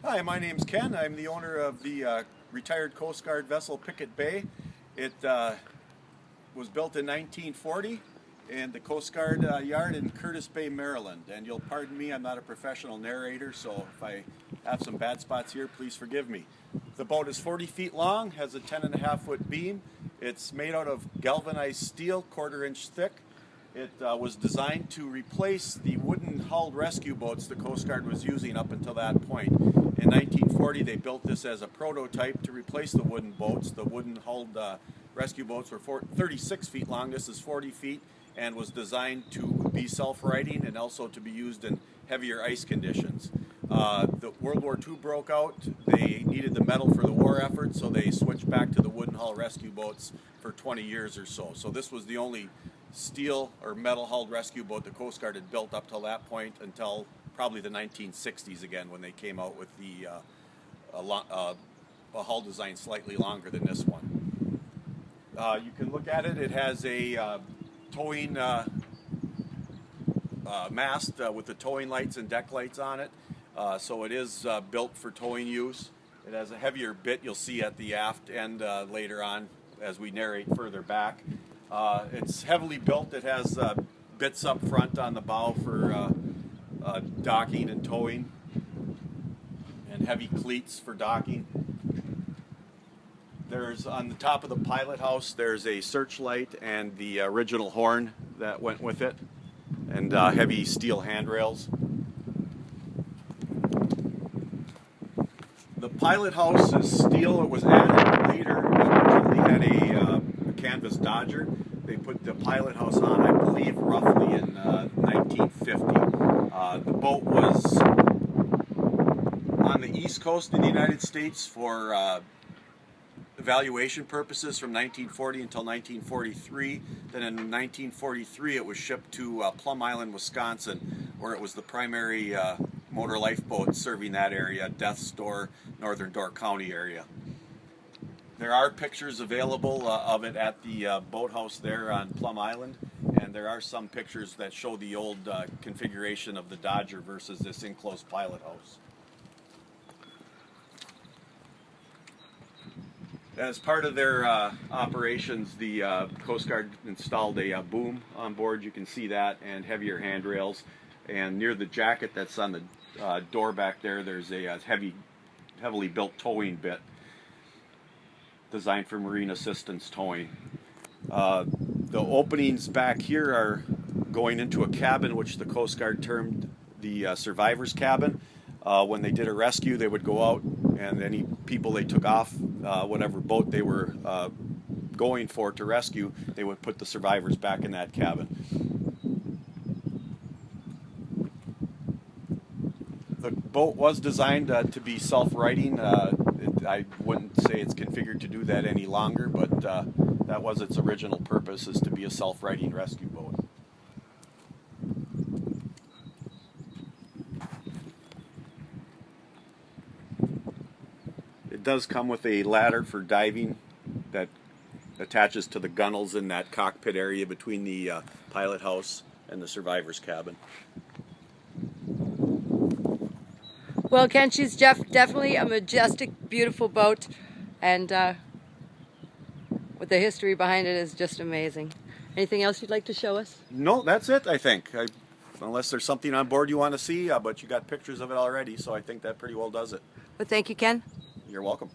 Hi, my name's Ken. I'm the owner of the retired Coast Guard vessel Pickett Bay. It was built in 1940 in the Coast Guard yard in Curtis Bay, Maryland. And you'll pardon me, I'm not a professional narrator, so if I have some bad spots here, please forgive me. The boat is 40 feet long, has a 10.5-foot beam. It's made out of galvanized steel, 1/4 inch thick. It was designed to replace the wooden hulled rescue boats the Coast Guard was using up until that point. In 1940, they built this as a prototype to replace the wooden boats. The wooden hulled rescue boats were 36 feet long. This is 40 feet and was designed to be self-righting and also to be used in heavier ice conditions. The World War II broke out. They needed the metal for the war effort, so they switched back to the wooden hull rescue boats for 20 years or so. So this was the only steel or metal hulled rescue boat the Coast Guard had built up till that point, until probably the 1960s again, when they came out with the a hull design slightly longer than this one. You can look at it. It has a towing mast with the towing lights and deck lights on it. So it is built for towing use. It has a heavier bit you'll see at the aft end later on as we narrate further back. It's heavily built. It has bits up front on the bow for docking and towing, and heavy cleats for docking. There's, on the top of the pilot house, there's a searchlight and the original horn that went with it, and heavy steel handrails. The pilot house is steel. It was added later. It originally had a canvas Dodger. They put the pilot house on, I believe, roughly in 1950. The boat was on the East Coast of the United States for evaluation purposes from 1940 until 1943. Then in 1943 it was shipped to Plum Island, Wisconsin, where it was the primary motor lifeboat serving that area, Death's Door, Northern Door County area. There are pictures available of it at the boathouse there on Plum Island, and there are some pictures that show the old configuration of the Dodger versus this enclosed pilot house. As part of their operations, the Coast Guard installed a boom on board. You can see that, and heavier handrails. And near the jacket that's on the door back there, there's a heavily built towing bit designed for marine assistance towing. The openings back here are going into a cabin which the Coast Guard termed the survivor's cabin. When they did a rescue, they would go out, and any people they took off whatever boat they were going for to rescue, they would put the survivors back in that cabin. The boat was designed to be self-righting. I wouldn't say it's configured to do that any longer, but that was its original purpose, is to be a self-righting rescue boat. It does come with a ladder for diving that attaches to the gunnels in that cockpit area between the pilot house and the survivor's cabin. Well, Ken, she's definitely a majestic, beautiful boat, and with the history behind it is just amazing. Anything else you'd like to show us? No, that's it, I think. Unless there's something on board you want to see, but you got pictures of it already, so I think that pretty well does it. Well, thank you, Ken. You're welcome.